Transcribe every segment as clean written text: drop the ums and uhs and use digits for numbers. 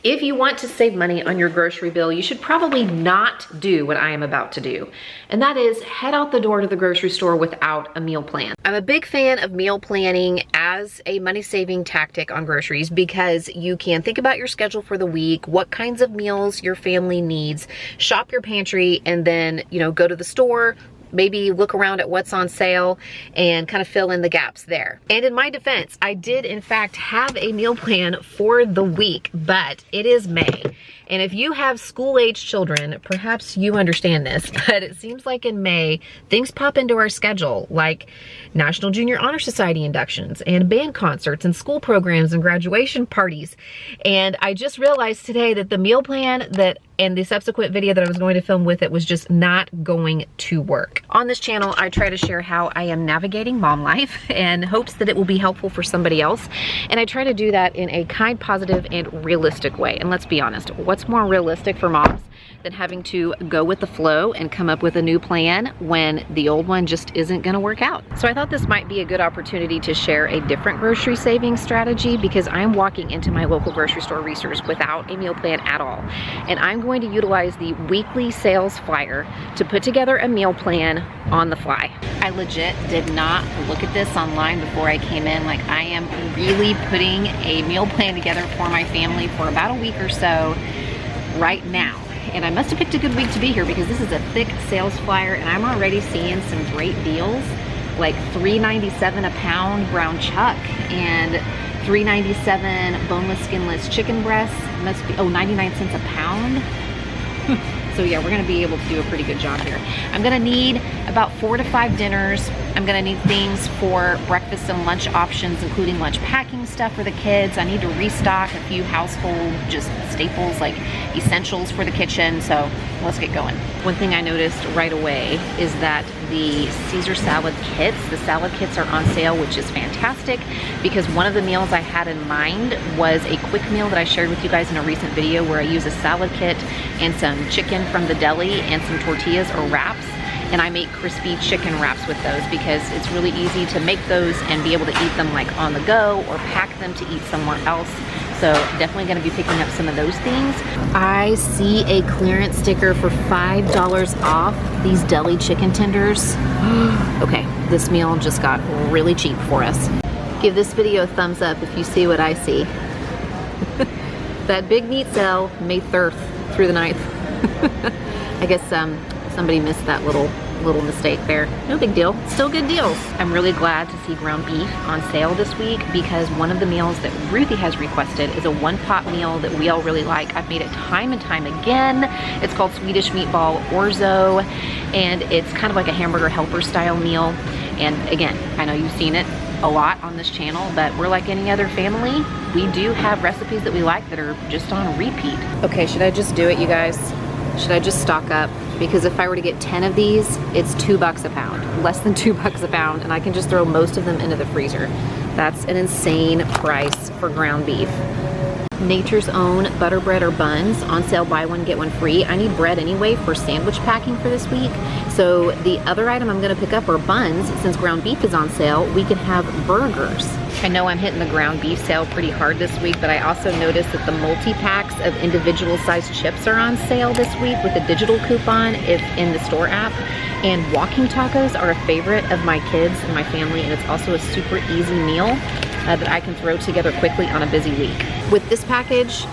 If you want to save money on your grocery bill, you should probably not do what I am about to do. And that is head out the door to the grocery store without a meal plan. I'm a big fan of meal planning as a money-saving tactic on groceries because you can think about your schedule for the week, what kinds of meals your family needs, shop your pantry, and then, you know, go to the store, maybe look around at what's on sale and kind of fill in the gaps there. And in my defense, I did in fact have a meal plan for the week, but it is May. And if you have school-age children, perhaps you understand this, but it seems like in May, things pop into our schedule, like National Junior Honor Society inductions and band concerts and school programs and graduation parties. And I just realized today that the meal plan and the subsequent video that I was going to film with it was just not going to work. On this channel, I try to share how I am navigating mom life in hopes that it will be helpful for somebody else. And I try to do that in a kind, positive, and realistic way. And let's be honest, what's more realistic for moms than having to go with the flow and come up with a new plan when the old one just isn't gonna work out? So I thought this might be a good opportunity to share a different grocery saving strategy because I'm walking into my local grocery store research without a meal plan at all. And I'm going to utilize the weekly sales flyer to put together a meal plan on the fly. I legit did not look at this online before I came in. Like, I am really putting a meal plan together for my family for about a week or so right now. And I must have picked a good week to be here because this is a thick sales flyer and I'm already seeing some great deals, like $3.97 a pound ground chuck and $3.97 boneless skinless chicken breasts. Must be, 99 cents a pound. So yeah, we're gonna be able to do a pretty good job here. I'm gonna need about 4 to 5 dinners. I'm gonna need things for breakfast and lunch options, including lunch packing stuff for the kids. I need to restock a few household just staples like essentials for the kitchen. So let's get going. One thing I noticed right away is that the Caesar salad kits, the salad kits are on sale, which is fantastic because one of the meals I had in mind was a quick meal that I shared with you guys in a recent video where I use a salad kit and some chicken from the deli and some tortillas or wraps. And I make crispy chicken wraps with those because it's really easy to make those and be able to eat them like on the go or pack them to eat somewhere else. So definitely gonna be picking up some of those things. I see a clearance sticker for $5 off these deli chicken tenders. Okay, this meal just got really cheap for us. Give this video a thumbs up if you see what I see. That big meat sale May 3rd through the 9th. I guess somebody missed that little mistake there. No big deal, still good deals. I'm really glad to see ground beef on sale this week because one of the meals that Ruthie has requested is a one-pot meal that we all really like. I've made it time and time again. It's called Swedish meatball orzo, and it's kind of like a hamburger helper style meal. And again, I know you've seen it a lot on this channel, but we're like any other family. We do have recipes that we like that are just on repeat. Okay, should I just do it, you guys? Should I just stock up? Because if I were to get 10 of these, it's $2 a pound, less than $2 a pound, and I can just throw most of them into the freezer. That's an insane price for ground beef. Nature's Own butter bread or buns on sale, buy one get one free. I need bread anyway for sandwich packing for this week. So the other item I'm gonna pick up are buns. Since ground beef is on sale, we can have burgers. I know I'm hitting the ground beef sale pretty hard this week, but I also noticed that the multi-packs of individual sized chips are on sale this week with a digital coupon if in the store app. And walking tacos are a favorite of my kids and my family, and it's also a super easy meal that I can throw together quickly on a busy week. With this package,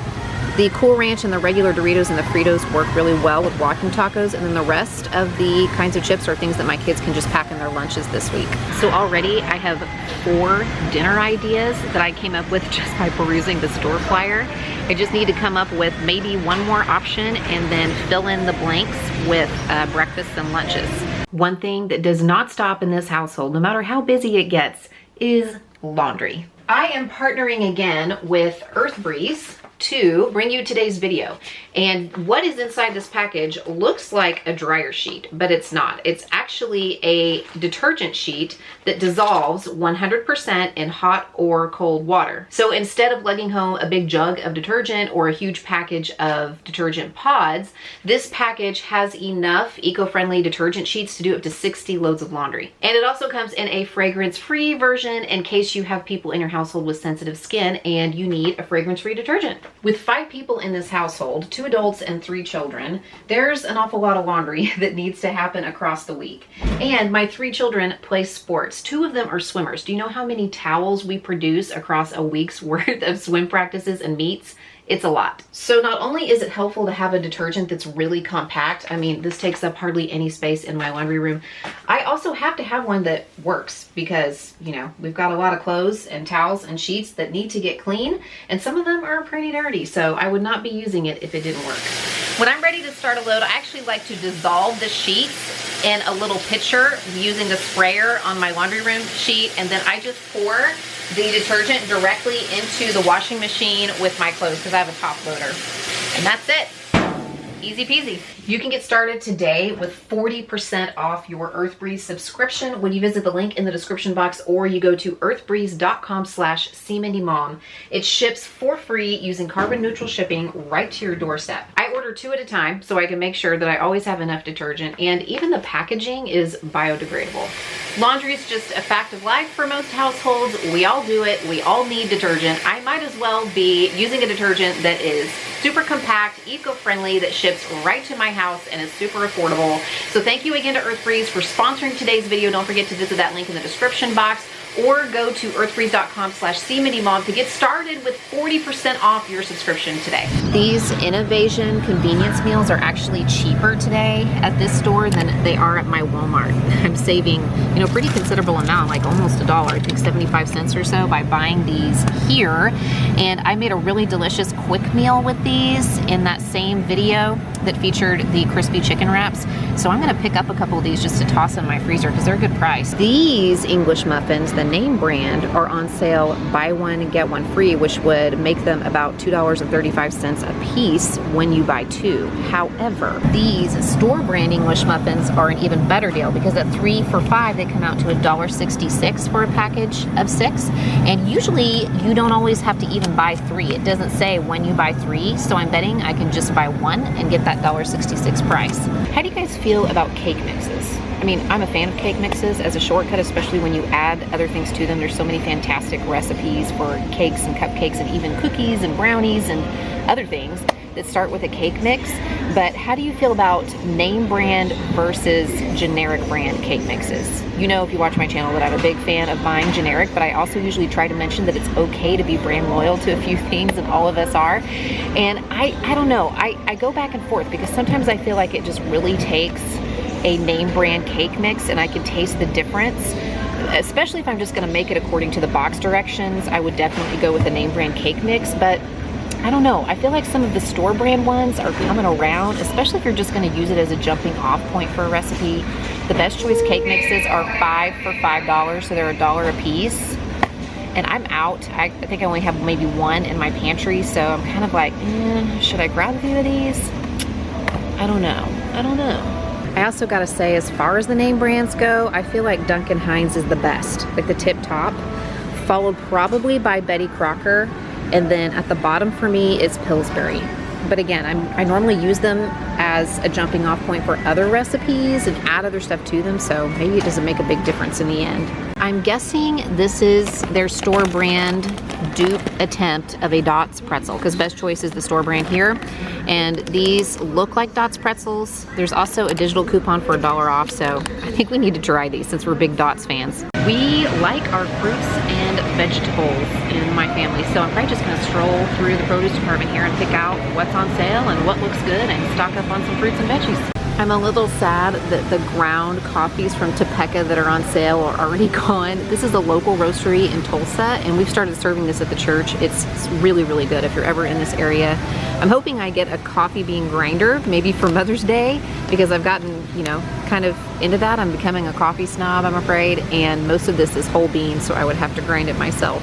the Cool Ranch and the regular Doritos and the Fritos work really well with walking tacos, and then the rest of the kinds of chips are things that my kids can just pack in their lunches this week. So already I have 4 dinner ideas that I came up with just by perusing the store flyer. I just need to come up with maybe one more option and then fill in the blanks with breakfasts and lunches. One thing that does not stop in this household, no matter how busy it gets, is laundry. I am partnering again with Earth Breeze to bring you today's video. And what is inside this package looks like a dryer sheet, but it's not. It's actually a detergent sheet that dissolves 100% in hot or cold water. So instead of lugging home a big jug of detergent or a huge package of detergent pods, this package has enough eco-friendly detergent sheets to do up to 60 loads of laundry. And it also comes in a fragrance-free version in case you have people in your house household with sensitive skin and you need a fragrance-free detergent. With 5 people in this household, 2 adults and 3 children, there's an awful lot of laundry that needs to happen across the week. And my 3 children play sports. 2 of them are swimmers. Do you know how many towels we produce across a week's worth of swim practices and meets? It's a lot. So not only is it helpful to have a detergent that's really compact, I mean, this takes up hardly any space in my laundry room, I also have to have one that works because, you know, we've got a lot of clothes and towels and sheets that need to get clean, and some of them are pretty dirty, so I would not be using it if it didn't work. When I'm ready to start a load, I actually like to dissolve the sheets in a little pitcher using the sprayer on my laundry room sheet, and then I just pour the detergent directly into the washing machine with my clothes because I have a top loader. And that's it. Easy peasy. You can get started today with 40% off your EarthBreeze subscription when you visit the link in the description box or you go to earthbreeze.com/cmindymom. It ships for free using carbon neutral shipping right to your doorstep. I order 2 at a time so I can make sure that I always have enough detergent, and even the packaging is biodegradable. Laundry is just a fact of life for most households. We all do it. We all need detergent. I might as well be using a detergent that is super compact, eco-friendly, that ships right to my house and is super affordable. So thank you again to EarthBreeze for sponsoring today's video. Don't forget to visit that link in the description box or go to earthbreeze.com/cmindymom to get started with 40% off your subscription today. These Innovation convenience meals are actually cheaper today at this store than they are at my Walmart. I'm saving, you know, pretty considerable amount, like almost $1, I think 75 cents or so by buying these here. And I made a really delicious quick meal with these in that same video that featured the crispy chicken wraps. So I'm gonna pick up a couple of these just to toss in my freezer because they're a good price. These English muffins, the name brand, are on sale, buy one get one free, which would make them about $2.35 a piece when you buy 2. However, these store brand English muffins are an even better deal because at 3 for $5 they come out to $1.66 for a package of 6, and usually you don't always have to even buy 3. It doesn't say when you buy 3, so I'm betting I can just buy 1 and get that $1.66 price. How do you guys feel about cake mixes? I mean, I'm a fan of cake mixes as a shortcut, especially when you add other things to them. There's so many fantastic recipes for cakes and cupcakes and even cookies and brownies and other things that start with a cake mix. But how do you feel about name brand versus generic brand cake mixes? You know, if you watch my channel, that I'm a big fan of buying generic, but I also usually try to mention that it's okay to be brand loyal to a few things, and all of us are. And I don't know, I go back and forth because sometimes I feel like it just really takes a name brand cake mix and I can taste the difference. Especially if I'm just gonna make it according to the box directions, I would definitely go with a name brand cake mix, but I don't know, I feel like some of the store brand ones are coming around, especially if you're just gonna use it as a jumping off point for a recipe. The best choice cake mixes are 5 for $5, so they're $1 a piece. And I'm out. I think I only have maybe 1 in my pantry, so I'm kind of like, should I grab a few of these? I don't know. I also gotta say, as far as the name brands go, I feel like Duncan Hines is the best, like the tip top, followed probably by Betty Crocker, and then at the bottom for me is Pillsbury. But again, I normally use them as a jumping off point for other recipes and add other stuff to them, so maybe it doesn't make a big difference in the end. I'm guessing this is their store brand dupe attempt of a Dots pretzel, because Best Choice is the store brand here, and these look like Dots pretzels. There's also a digital coupon for $1 off, so I think we need to try these since we're big Dots fans. We like our fruits and vegetables in my family, so I'm probably just gonna stroll through the produce department here and pick out what's on sale and what looks good and stock up on some fruits and veggies. I'm a little sad that the ground coffees from Topeka that are on sale are already gone. This is a local roastery in Tulsa, and we've started serving this at the church. It's really, really good if you're ever in this area. I'm hoping I get a coffee bean grinder, maybe for Mother's Day, because I've gotten, you know, kind of into that. I'm becoming a coffee snob, I'm afraid, and most of this is whole beans, so I would have to grind it myself.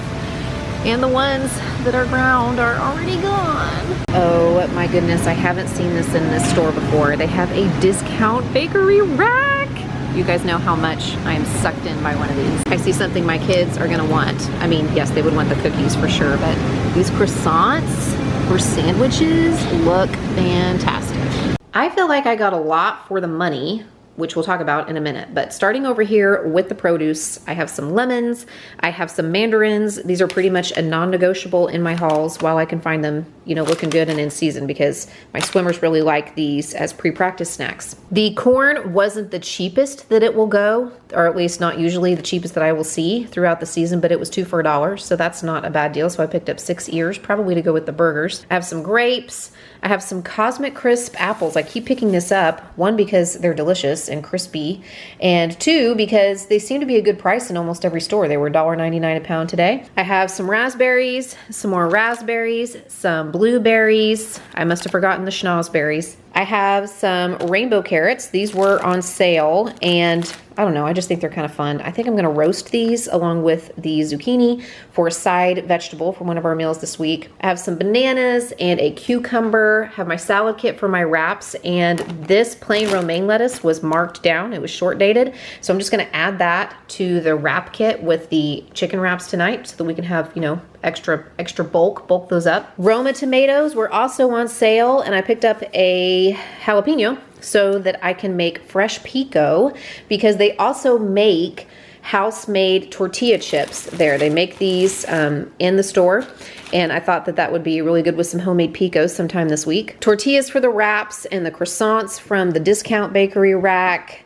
And the ones that are ground are already gone. Oh my goodness, I haven't seen this in this store before. They have a discount bakery rack. You guys know how much I am sucked in by one of these. I see something my kids are gonna want. I mean, yes, they would want the cookies for sure, but these croissants or sandwiches look fantastic. I feel like I got a lot for the money which we'll talk about in a minute. But starting over here with the produce, I have some lemons, I have some mandarins. These are pretty much a non-negotiable in my hauls while I can find them, you know, looking good and in season, because my swimmers really like these as pre-practice snacks. The corn wasn't the cheapest that it will go, or at least not usually the cheapest that I will see throughout the season, but it was 2 for $1, so that's not a bad deal. So I picked up 6 ears, probably to go with the burgers. I have some grapes. I have some Cosmic Crisp apples. I keep picking this up, 1, because they're delicious and crispy, and 2, because they seem to be a good price in almost every store. They were $1.99 a pound today. I have some raspberries, some more raspberries, some blueberries. I must have forgotten the schnozberries. I have some rainbow carrots. These were on sale, and I don't know, I just think they're kind of fun. I think I'm gonna roast these along with the zucchini for a side vegetable for one of our meals this week. I have some bananas and a cucumber, have my salad kit for my wraps, and this plain romaine lettuce was marked down. It was short dated, so I'm just gonna add that to the wrap kit with the chicken wraps tonight so that we can have, you know, extra bulk those up. Roma tomatoes were also on sale, and I picked up a jalapeno so that I can make fresh pico, because they also make house-made tortilla chips there. They make these in the store, and I thought that that would be really good with some homemade picos sometime this week. Tortillas for the wraps and the croissants from the discount bakery rack,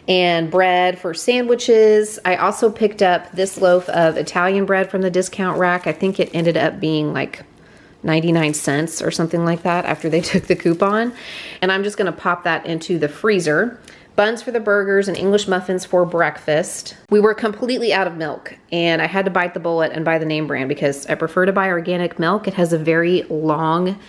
and bread for sandwiches. I also picked up this loaf of Italian bread from the discount rack. I think it ended up being like 99 cents or something like that after they took the coupon. And I'm just gonna pop that into the freezer. Buns for the burgers and English muffins for breakfast. We were completely out of milk, and I had to bite the bullet and buy the name brand because I prefer to buy organic milk. It has a very long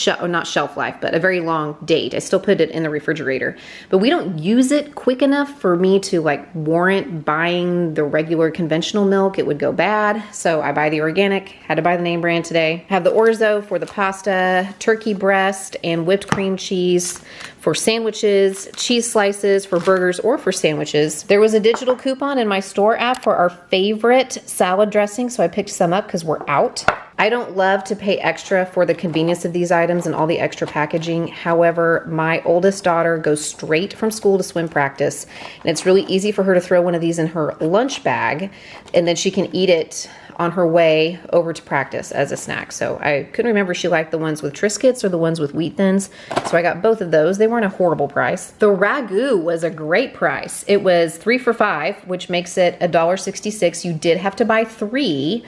not shelf life, but a very long date. I still put it in the refrigerator, but we don't use it quick enough for me to like warrant buying the regular conventional milk. It would go bad. So I buy the organic, had to buy the name brand today. Have the orzo for the pasta, turkey breast, and whipped cream cheese for sandwiches, cheese slices for burgers or for sandwiches. There was a digital coupon in my store app for our favorite salad dressing, so I picked some up because we're out. I don't love to pay extra for the convenience of these items and all the extra packaging. However, my oldest daughter goes straight from school to swim practice, and it's really easy for her to throw one of these in her lunch bag, and then she can eat it on her way over to practice as a snack. So I couldn't remember if she liked the ones with Triscuits or the ones with wheat thins. So I got both of those. They weren't a horrible price. The ragu was a great price. It was 3 for $5, which makes it $1.66. You did have to buy 3.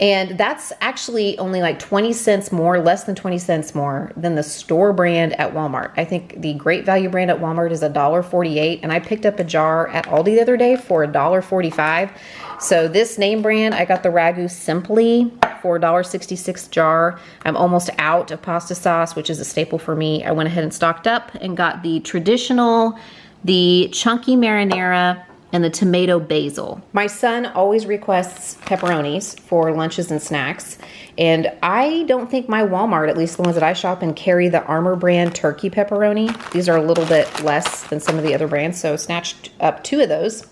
And that's actually only like 20 cents more, less than 20 cents more than the store brand at Walmart. I think the Great Value brand at Walmart is $1.48, and I picked up a jar at Aldi the other day for $1.45. So this name brand, I got the Ragu Simply for $1.66 jar. I'm almost out of pasta sauce, which is a staple for me. I went ahead and stocked up and got the traditional, the chunky marinara, and the tomato basil. My son always requests pepperonis for lunches and snacks, and I don't think my Walmart, at least the ones that I shop in, carry the Armour brand turkey pepperoni. These are a little bit less than some of the other brands, so snatched up 2 of those.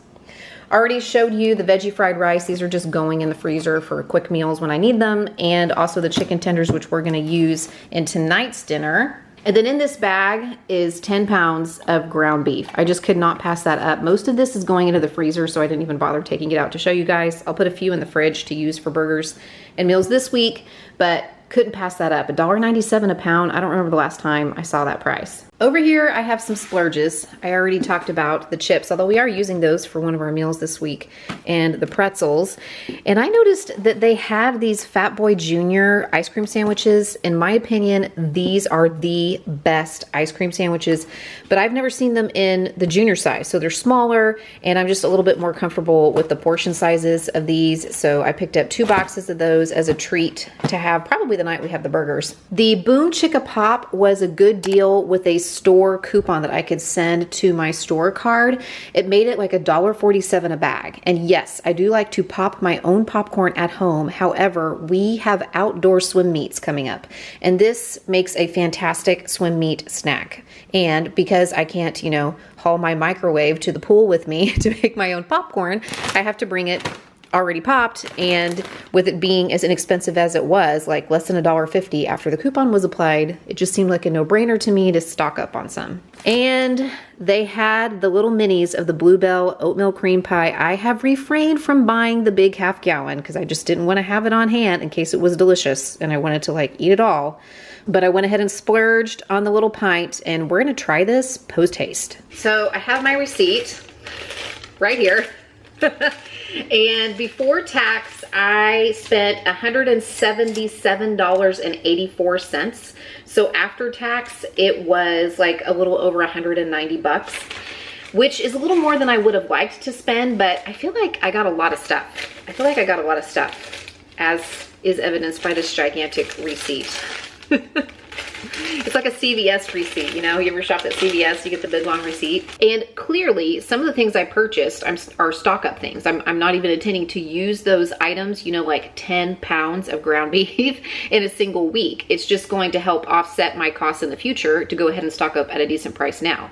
Already showed you the veggie fried rice. These are just going in the freezer for quick meals when I need them, and also the chicken tenders, which we're gonna use in tonight's dinner. And then in this bag is 10 pounds of ground beef. I just could not pass that up. Most of this is going into the freezer, so I didn't even bother taking it out to show you guys. I'll put a few in the fridge to use for burgers and meals this week, but couldn't pass that up. $1.97 a pound. I don't remember the last time I saw that price. Over here, I have some splurges. I already talked about the chips, although we are using those for one of our meals this week, and the pretzels. And I noticed that they have these Fat Boy Jr. ice cream sandwiches. In my opinion, these are the best ice cream sandwiches, but I've never seen them in the junior size. So they're smaller, and I'm just a little bit more comfortable with the portion sizes of these. So I picked up 2 boxes of those as a treat to have probably the night we have the burgers. The Boom Chicka Pop was a good deal with a store coupon that I could send to my store card. It made it like $1.47 a bag. And yes, I do like to pop my own popcorn at home. However, we have outdoor swim meets coming up, and this makes a fantastic swim meet snack. And because I can't, you know, haul my microwave to the pool with me to make my own popcorn, I have to bring it already popped, and with it being as inexpensive as it was, like less than $1.50 after the coupon was applied, it just seemed like a no-brainer to me to stock up on some. And they had the little minis of the Bluebell oatmeal cream pie. I have refrained from buying the big half gallon because I just didn't want to have it on hand in case it was delicious and I wanted to like eat it all. But I went ahead and splurged on the little pint, and we're gonna try this post-haste. So I have my receipt right here. And before tax, I spent $177.84. So after tax, it was like a little over 190 bucks, which is a little more than I would have liked to spend, but I feel like I got a lot of stuff. As is evidenced by this gigantic receipt. It's like a CVS receipt, you know? You ever shop at CVS, you get the big long receipt. And clearly, some of the things I purchased are stock up things. I'm not even intending to use those items, you know, like 10 pounds of ground beef in a single week. It's just going to help offset my costs in the future to go ahead and stock up at a decent price now.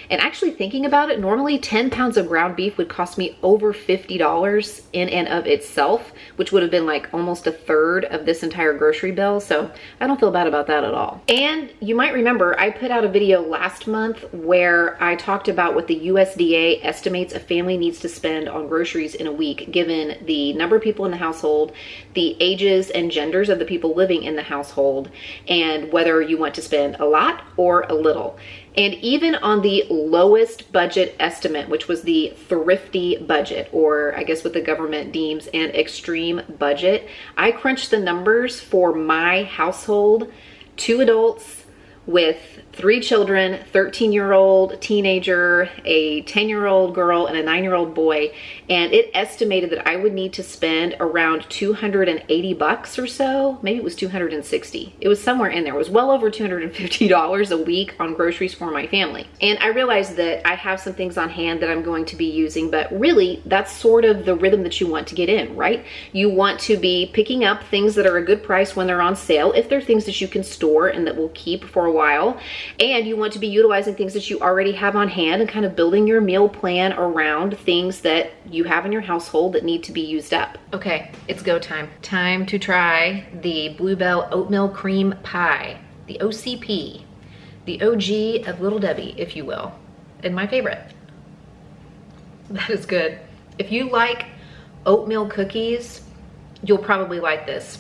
And actually thinking about it, normally 10 pounds of ground beef would cost me over $50 in and of itself, which would have been like almost a third of this entire grocery bill. So I don't feel bad about that at all. And you might remember I put out a video last month where I talked about what the USDA estimates a family needs to spend on groceries in a week, given the number of people in the household, the ages and genders of the people living in the household, and whether you want to spend a lot or a little. And even on the lowest budget estimate, which was the thrifty budget, or I guess what the government deems an extreme budget, I crunched the numbers for my household, 2 adults with 3 children, 13-year-old teenager, a 10-year-old girl, and a 9-year-old boy, and it estimated that I would need to spend around 280 bucks or so. Maybe it was 260. It was somewhere in there. It was well over $250 a week on groceries for my family. And I realized that I have some things on hand that I'm going to be using, but really that's sort of the rhythm that you want to get in, right? You want to be picking up things that are a good price when they're on sale, if they're things that you can store and that will keep for a while. And you want to be utilizing things that you already have on hand and kind of building your meal plan around things that you have in your household that need to be used up. Okay, it's go time. Time to try the Bluebell Oatmeal Cream Pie, the OCP, the OG of Little Debbie, if you will, and my favorite. That is good. If you like oatmeal cookies, you'll probably like this.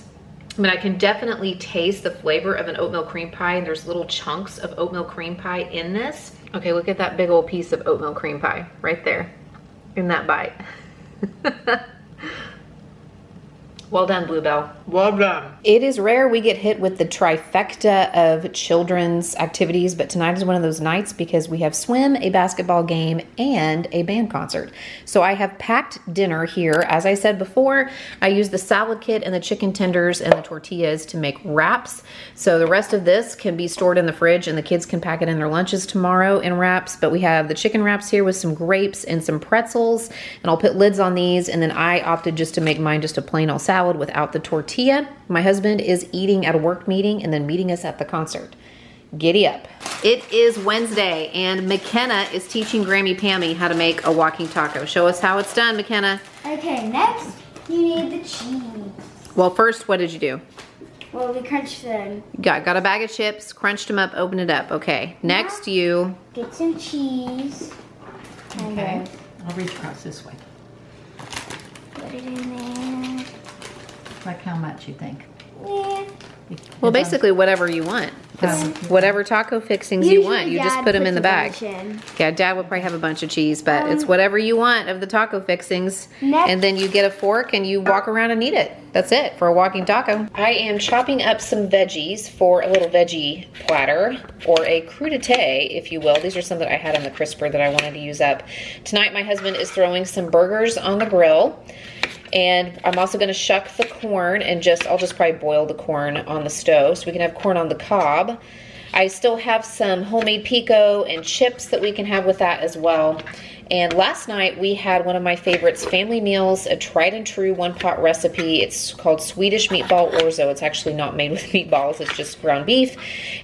I mean, I can definitely taste the flavor of an oatmeal cream pie, and there's little chunks of oatmeal cream pie in this. Okay, look at that big old piece of oatmeal cream pie right there in that bite. Well done, Bluebell. Well done. It is rare we get hit with the trifecta of children's activities, but tonight is one of those nights because we have swim, a basketball game, and a band concert. So I have packed dinner here. As I said before, I use the salad kit and the chicken tenders and the tortillas to make wraps. So the rest of this can be stored in the fridge and the kids can pack it in their lunches tomorrow in wraps. But we have the chicken wraps here with some grapes and some pretzels, and I'll put lids on these. And then I opted just to make mine just a plain old salad without the tortilla. My husband is eating at a work meeting and then meeting us at the concert. Giddy up. It is Wednesday and McKenna is teaching Grammy Pammy how to make a walking taco. Show us how it's done, McKenna. Okay, next you need the cheese. Well, first, what did you do? Well, we crunched them. Got a bag of chips, crunched them up, opened it up. Okay, next you... Get some cheese. Okay, I'll reach across this way. Put it in there. Like how much you think? Yeah. Well, basically whatever you want. Whatever taco fixings you want, you just put them in the bag. Yeah, Dad will probably have a bunch of cheese, but it's whatever you want of the taco fixings. And then you get a fork and you walk around and eat it. That's it for a walking taco. I am chopping up some veggies for a little veggie platter, or a crudité, if you will. These are some that I had on the crisper that I wanted to use up. Tonight my husband is throwing some burgers on the grill. And I'm also going to shuck the corn and I'll just probably boil the corn on the stove so we can have corn on the cob. I still have some homemade pico and chips that we can have with that as well. And last night we had one of my favorites, family meals, a tried and true one-pot recipe. It's called Swedish meatball orzo. It's actually not made with meatballs, it's just ground beef.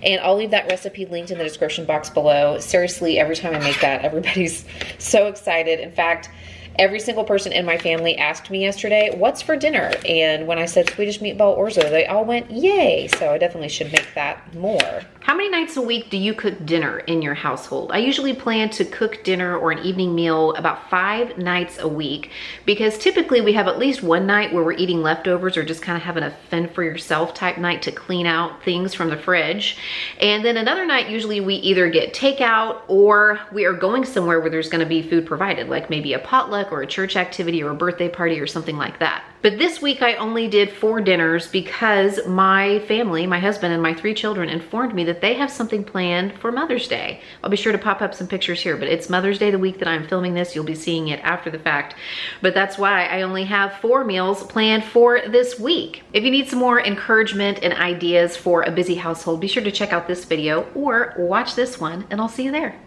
And I'll leave that recipe linked in the description box below. Seriously, every time I make that, everybody's so excited. In fact, Every single person in my family asked me yesterday, what's for dinner? And when I said Swedish meatball orzo, they all went, yay. So I definitely should make that more. How many nights a week do you cook dinner in your household? I usually plan to cook dinner or an evening meal about 5 nights a week, because typically we have at least one night where we're eating leftovers or just kind of having a fend for yourself type night to clean out things from the fridge. And then another night, usually we either get takeout or we are going somewhere where there's gonna be food provided, like maybe a potluck or a church activity or a birthday party or something like that. But this week I only did 4 dinners because my family, my husband and my 3 children informed me that they have something planned for Mother's Day. I'll be sure to pop up some pictures here, but it's Mother's Day the week that I'm filming this. You'll be seeing it after the fact. But that's why I only have 4 meals planned for this week. If you need some more encouragement and ideas for a busy household, be sure to check out this video or watch this one, and I'll see you there.